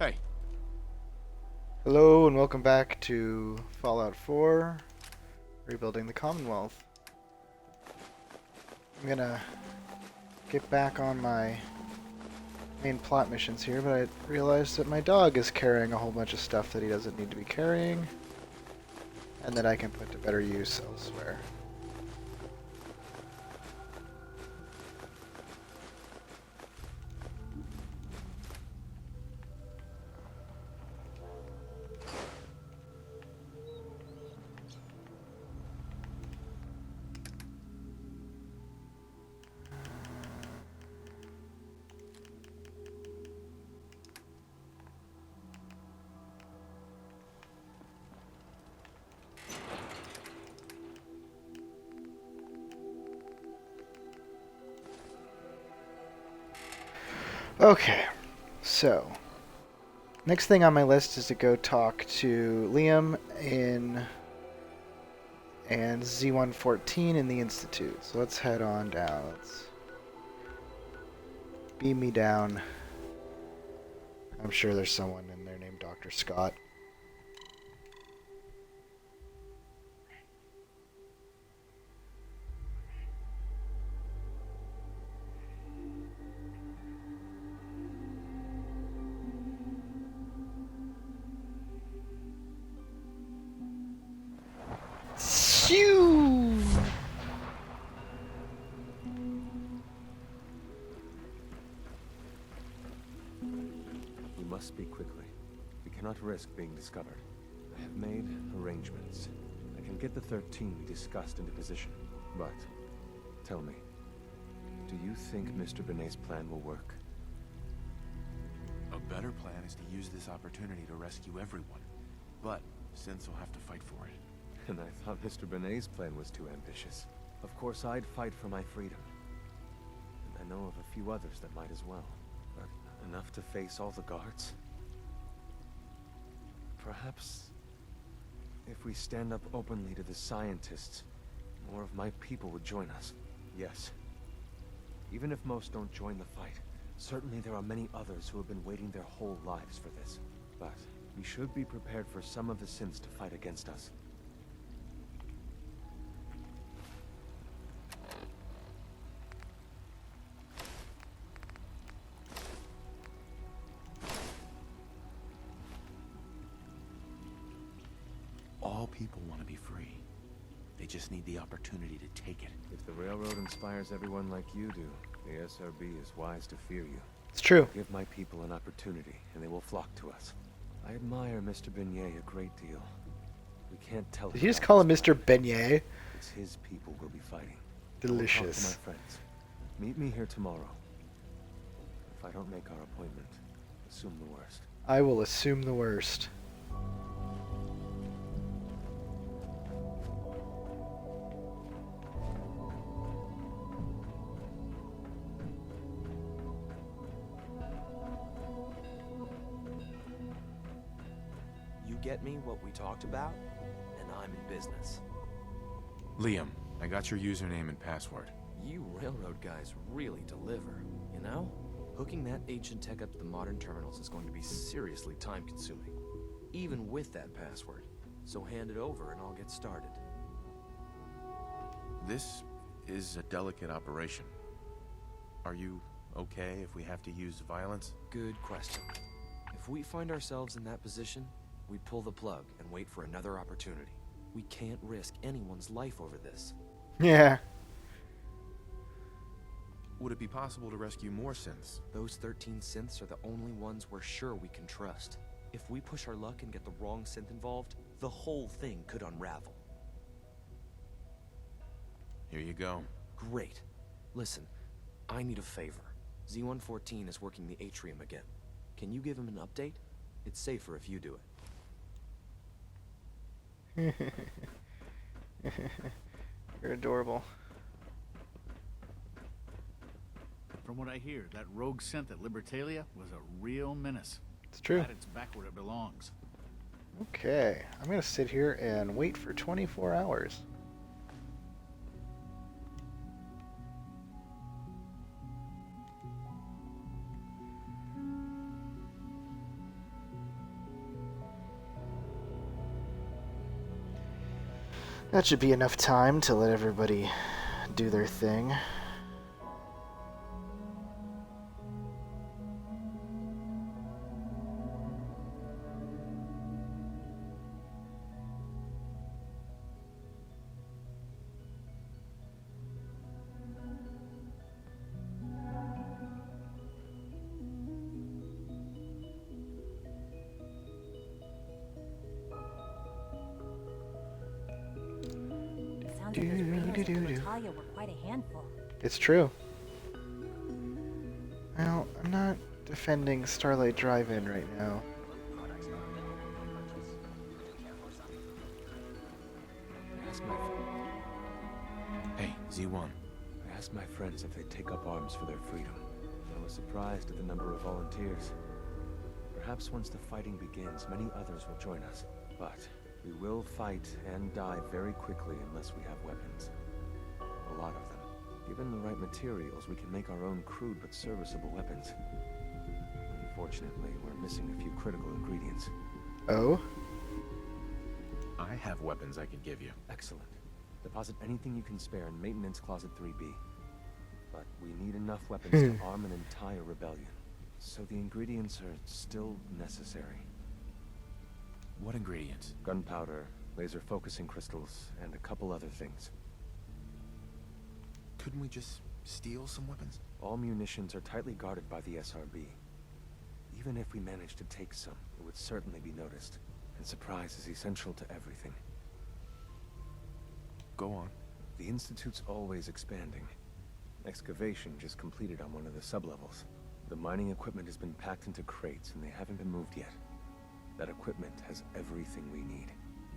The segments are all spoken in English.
Hey, Hello and welcome back to Fallout 4, Rebuilding the Commonwealth. I'm gonna get back on my main plot missions here, but I realized that my dog is carrying a whole bunch of stuff that he doesn't need to be carrying, and that I can put to better use elsewhere. Okay, so next thing on my list is to go talk to Liam and Z114 in the Institute. So let's head on down. Let's beam me down. I'm sure there's someone in there named Dr. Scott. Phew! We must speak quickly. We cannot risk being discovered. I have made arrangements. I can get the 13 we discussed into position. But, tell me, do you think Mr. Benet's plan will work? a better plan is to use this opportunity to rescue everyone. But Synths will have to fight for it. And I thought Mr. Benet's plan was too ambitious. Of course, I'd fight for my freedom. And I know of a few others that might as well. But enough to face all the guards? Perhaps if we stand up openly to the scientists, more of my people would join us. Yes. Even if most don't join the fight, certainly there are many others who have been waiting their whole lives for this. But we should be prepared for some of the Synths to fight against us. All people want to be free. They just need the opportunity to take it. If the Railroad inspires everyone like you do, the SRB is wise to fear you. It's true. Give my people an opportunity, and they will flock to us. I admire Mr. Beignet a great deal. We can't tell Did him you just about call him this Mr. plan. Beignet? It's his people we'll be fighting. I will talk to Delicious. my friends. Meet me here tomorrow. If I don't make our appointment, assume the worst. I will assume the worst. You get me what we talked about, and I'm in business. Liam, I got your username and password. You railroad guys really deliver, you know? Hooking that ancient tech up to the modern terminals is going to be seriously time-consuming, even with that password. So hand it over and I'll get started. This is a delicate operation. Are you okay if we have to use violence? Good question. If we find ourselves in that position, we pull the plug and wait for another opportunity. We can't risk anyone's life over this. Yeah. Would it be possible to rescue more Synths? Those 13 synths are the only ones we're sure we can trust. If we push our luck and get the wrong synth involved, the whole thing could unravel. Here you go. Great. Listen, I need a favor. Z114 is working the atrium again. Can you give him an update? It's safer if you do it. You're adorable. From what I hear, that rogue synth at Libertalia was a real menace. It's true. Glad it's back where it belongs. Okay, I'm gonna sit here and wait for 24 hours. That should be enough time to let everybody do their thing. Sounds like those raiders at Libertalia were quite a handful. It's true. Well, I'm not defending Starlight Drive-In right now. Hey, Z1. I asked my friends if they'd take up arms for their freedom. I was surprised at the number of volunteers. Perhaps once the fighting begins, many others will join us. But we will fight and die very quickly unless we have weapons. A lot of them. Given the right materials, we can make our own crude but serviceable weapons. Unfortunately, we're missing a few critical ingredients. Oh? I have weapons I can give you. Excellent. Deposit anything you can spare in Maintenance Closet 3B. But we need enough weapons to arm an entire rebellion. So the ingredients are still necessary. What ingredients? Gunpowder, laser focusing crystals, and a couple other things. Couldn't we just steal some weapons? All munitions are tightly guarded by the SRB. Even if we managed to take some, it would certainly be noticed. And surprise is essential to everything. Go on. The Institute's always expanding. Excavation just completed on one of the sublevels. The mining equipment has been packed into crates and they haven't been moved yet. That equipment has everything we need.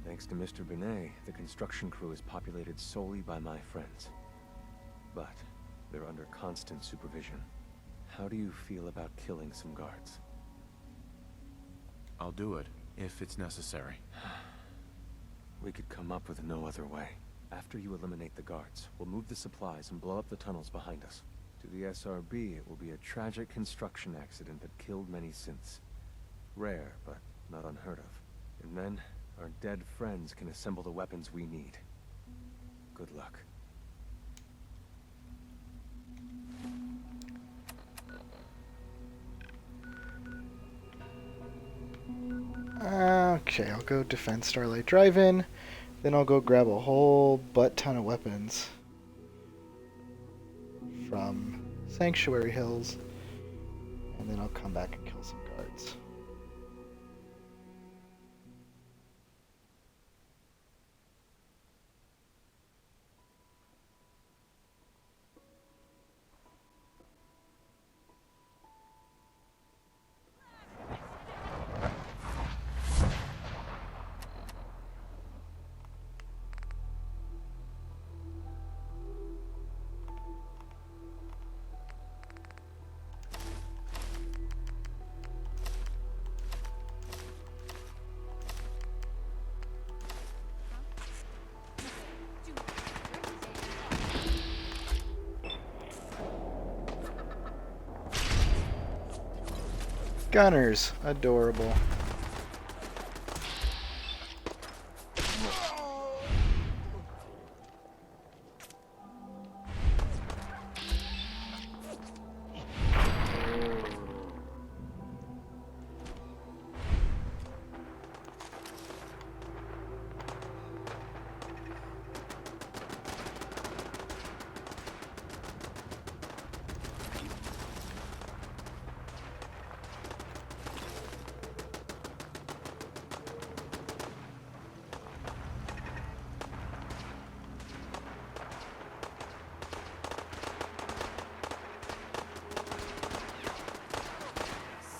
Thanks to Mr. Binet, the construction crew is populated solely by my friends. But they're under constant supervision. How do you feel about killing some guards? I'll do it, if it's necessary. We could come up with no other way. After you eliminate the guards, we'll move the supplies and blow up the tunnels behind us. To the SRB, it will be a tragic construction accident that killed many synths. Rare, but not unheard of. And then, our dead friends can assemble the weapons we need. Good luck. Okay, I'll go defend Starlight Drive-In. Then I'll go grab a whole butt ton of weapons from Sanctuary Hills. And then I'll come back and kill some guards. Gunners, adorable.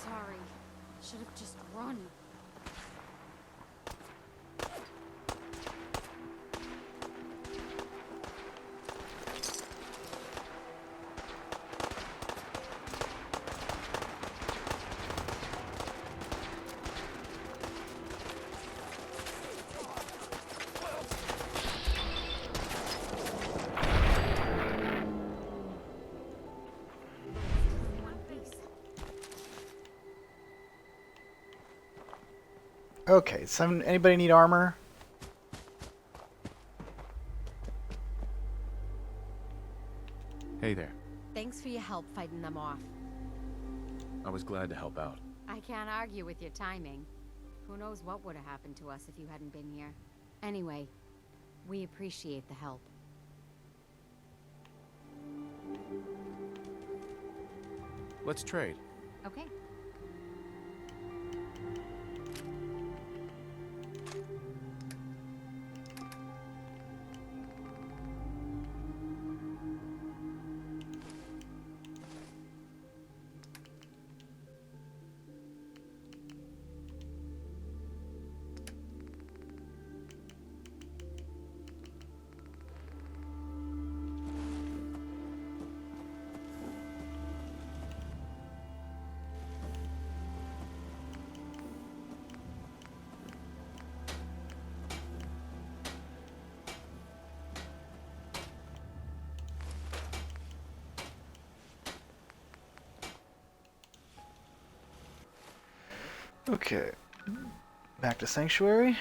Sorry. Should have just run. One piece. Okay, anybody need armor? help fighting them off. I was glad to help out. I can't argue with your timing. Who knows what would have happened to us if you hadn't been here. Anyway, we appreciate the help. Let's trade. Okay. Okay. Back to Sanctuary.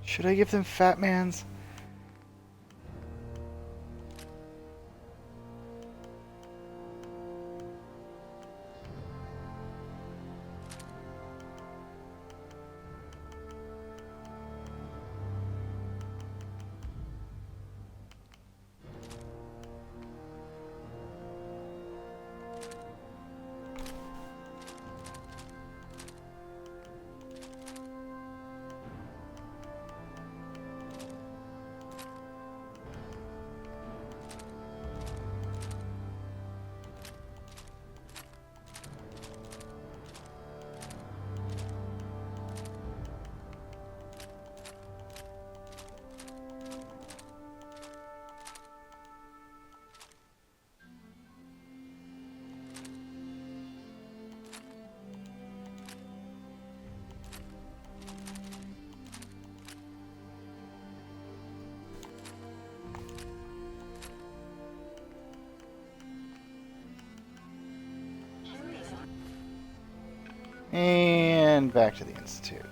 Should I give them Fat Mans? And back to the Institute.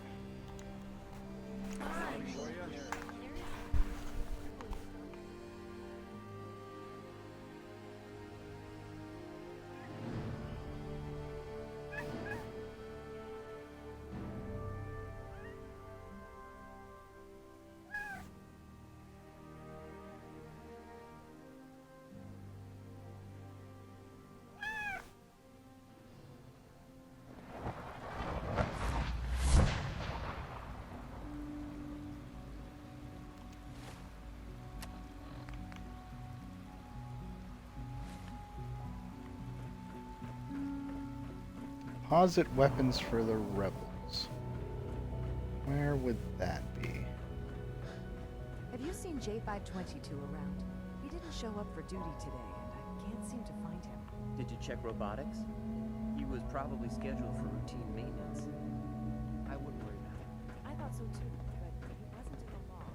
Deposit weapons for the rebels. Where would that be? Have you seen J522 around? He didn't show up for duty today, and I can't seem to find him. Did you check robotics? He was probably scheduled for routine maintenance. I wouldn't worry about it. I thought so too, but he wasn't in the log.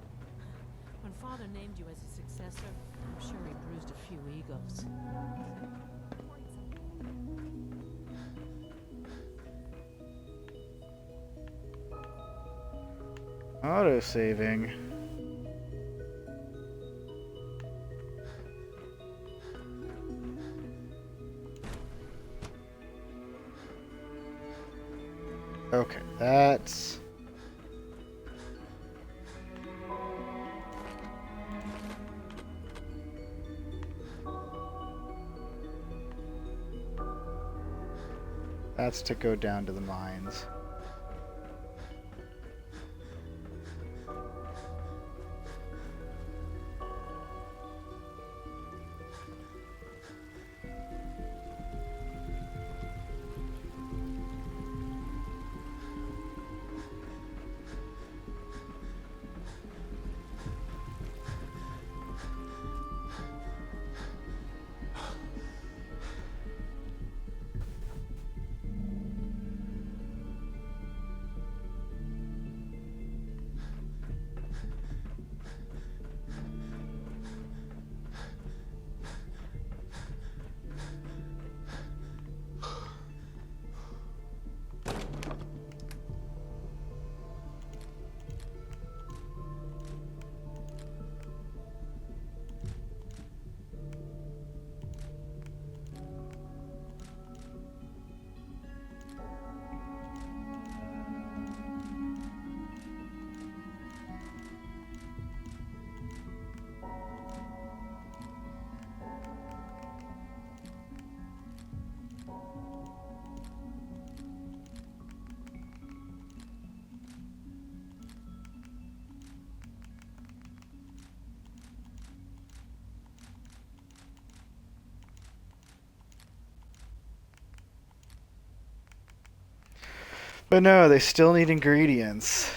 When Father named you as his successor, I'm sure he bruised a few egos. Auto-saving. Okay, that's... That's to go down to the mines. But no, they still need ingredients.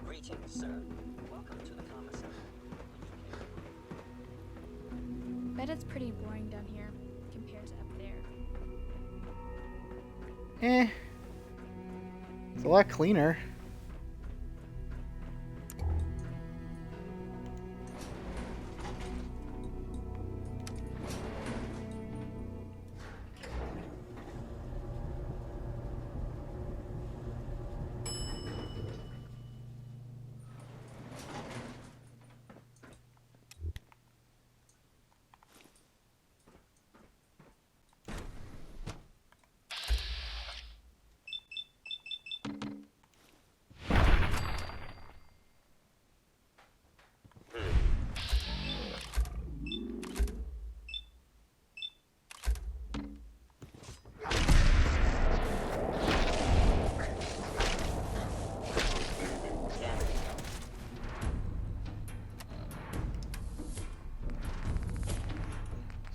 Greetings, sir. Welcome to the commissary. Bet it's pretty boring down here compared to up there. Eh. It's a lot cleaner.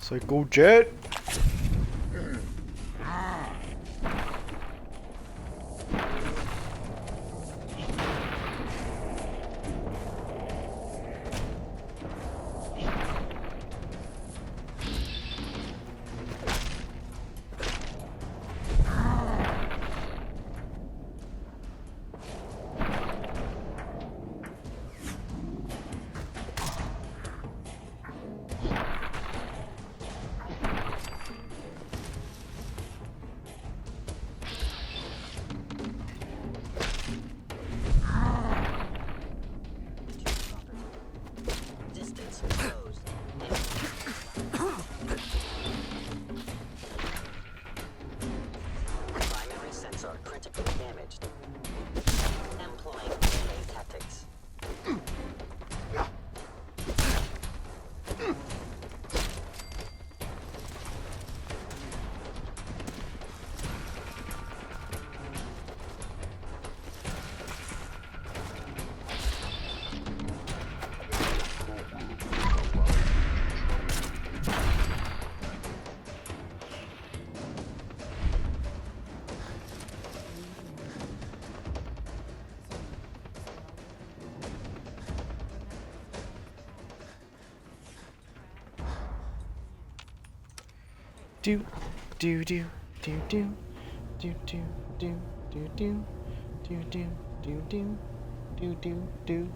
Psycho Jet. Distance closed. Primary sensor critically damaged. Employing melee tactics. Do do do do do do do do do do do do do do do do do.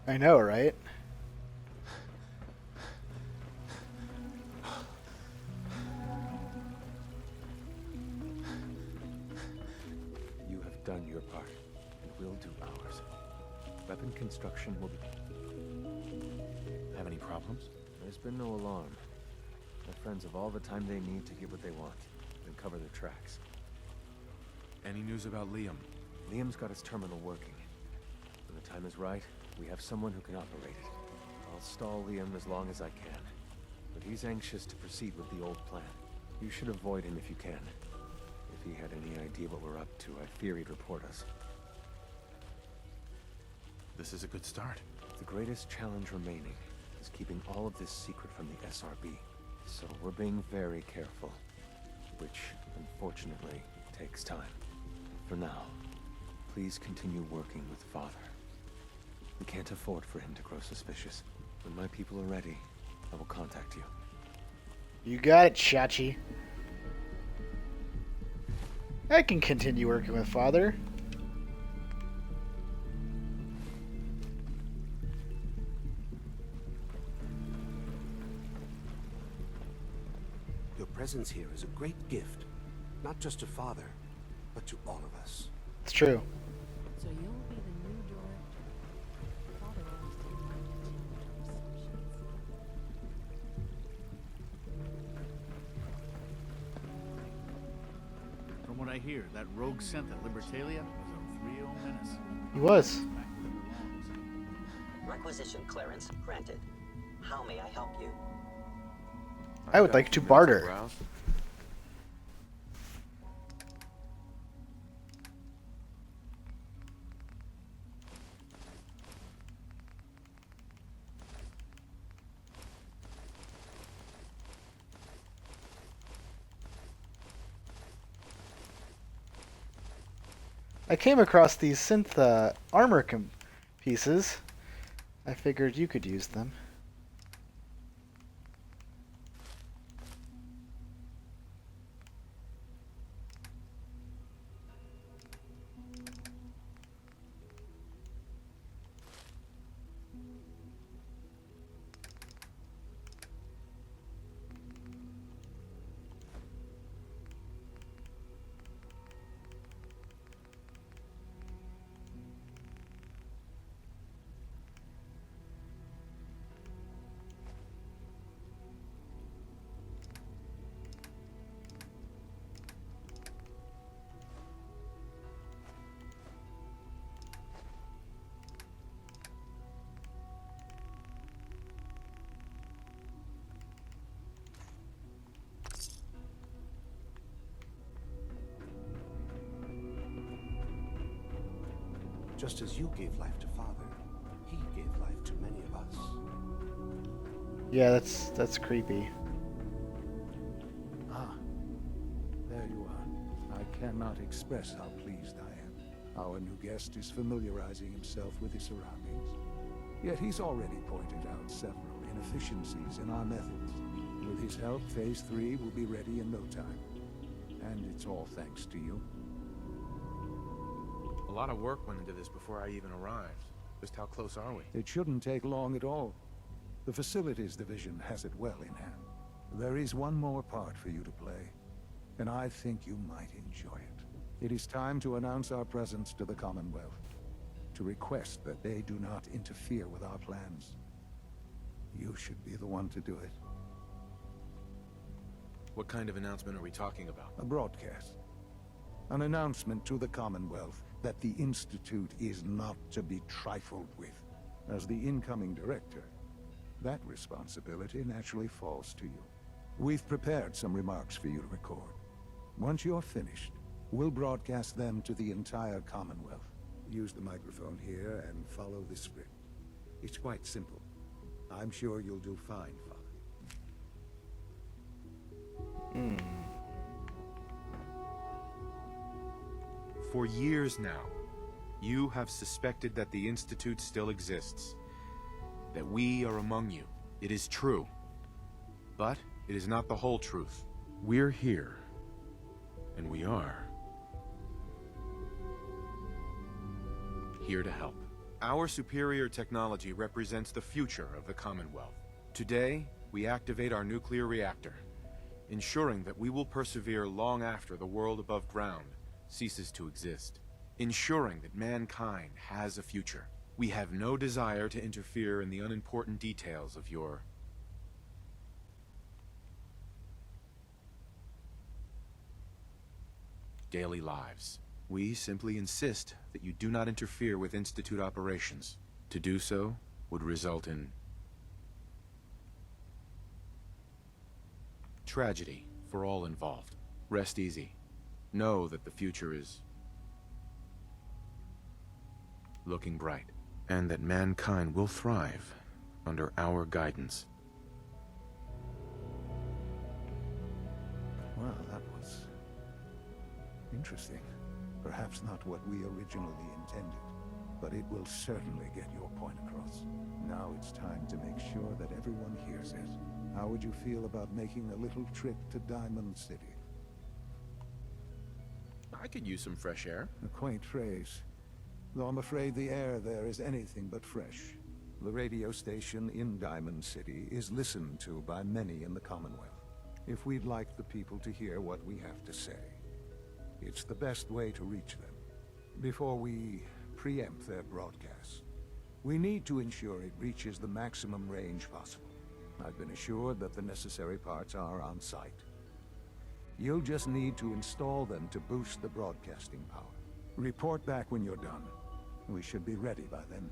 I know, right? You have done your part, and we'll do ours. Weapon construction will be... Have any problems? There's been no alarm. My friends have all the time they need to get what they want, and cover their tracks. Any news about Liam? Liam's got his terminal working. When the time is right, we have someone who can operate it. I'll stall Liam as long as I can. But he's anxious to proceed with the old plan. You should avoid him if you can. If he had any idea what we're up to, I fear he'd report us. This is a good start. The greatest challenge remaining is keeping all of this secret from the SRB. So we're being very careful. Which, unfortunately, takes time. For now, please continue working with Father. We can't afford for him to grow suspicious. When my people are ready, I will contact you. You got it, Shachi. I can continue working with Father. Your presence here is a great gift, not just to Father, but to all of us. It's true. So you'll be the new director. Father always didn't like to change receptions. From what I hear, that rogue scent at Libertalia was a real menace. He was. Back where it belongs. Requisition clearance granted. How may I help you? I would like to barter. I came across these synth armor pieces. I figured you could use them. Just as you gave life to Father, he gave life to many of us. Yeah, that's creepy. Ah, there you are. I cannot express how pleased I am. Our new guest is familiarizing himself with his surroundings. Yet he's already pointed out several inefficiencies in our methods. With his help, Phase 3 will be ready in no time. And it's all thanks to you. A lot of work went into this before I even arrived. Just how close are we? It shouldn't take long at all. The Facilities Division has it well in hand. There is one more part for you to play, and I think you might enjoy it. It is time to announce our presence to the Commonwealth, to request that they do not interfere with our plans. You should be the one to do it. What kind of announcement are we talking about? A broadcast. An announcement to the Commonwealth that the Institute is not to be trifled with. As the incoming director, that responsibility naturally falls to you. We've prepared some remarks for you to record. Once you're finished, we'll broadcast them to the entire Commonwealth. Use the microphone here and follow the script. It's quite simple. I'm sure you'll do fine, Father. For years now, you have suspected that the Institute still exists. That we are among you. It is true. But it is not the whole truth. We're here. And we are here to help. Our superior technology represents the future of the Commonwealth. Today, we activate our nuclear reactor, ensuring that we will persevere long after the world above ground ceases to exist. Ensuring that mankind has a future. We have no desire to interfere in the unimportant details of your daily lives. We simply insist that you do not interfere with Institute operations. To do so would result in tragedy for all involved. Rest easy. Know that the future is looking bright, and that mankind will thrive under our guidance. Well, that was interesting. Perhaps not what we originally intended, but it will certainly get your point across. Now it's time to make sure that everyone hears it. How would you feel about making a little trip to Diamond City? I could use some fresh air. A quaint phrase, though I'm afraid the air there is anything but fresh. The radio station in Diamond City is listened to by many in the Commonwealth. If we'd like the people to hear what we have to say, it's the best way to reach them. Before we preempt their broadcasts, we need to ensure it reaches the maximum range possible. I've been assured that the necessary parts are on site. You'll just need to install them to boost the broadcasting power. Report back when you're done. We should be ready by then.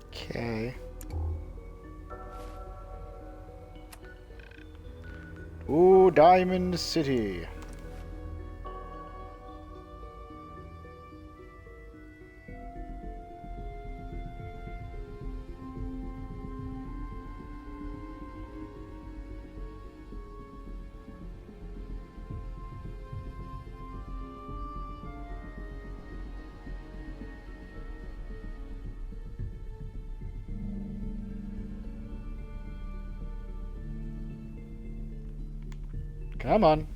Okay. Ooh, Diamond City. Come on.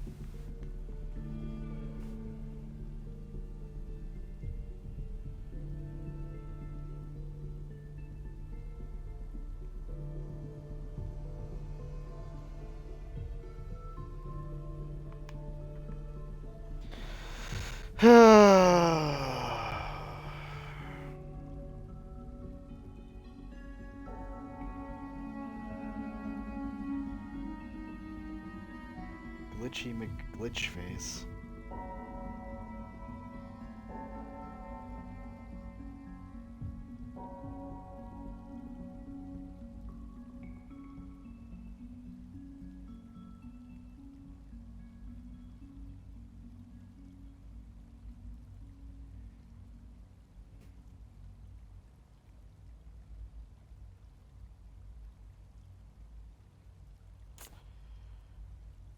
Glitchy McGlitch face.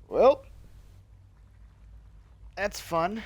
Well, that's fun.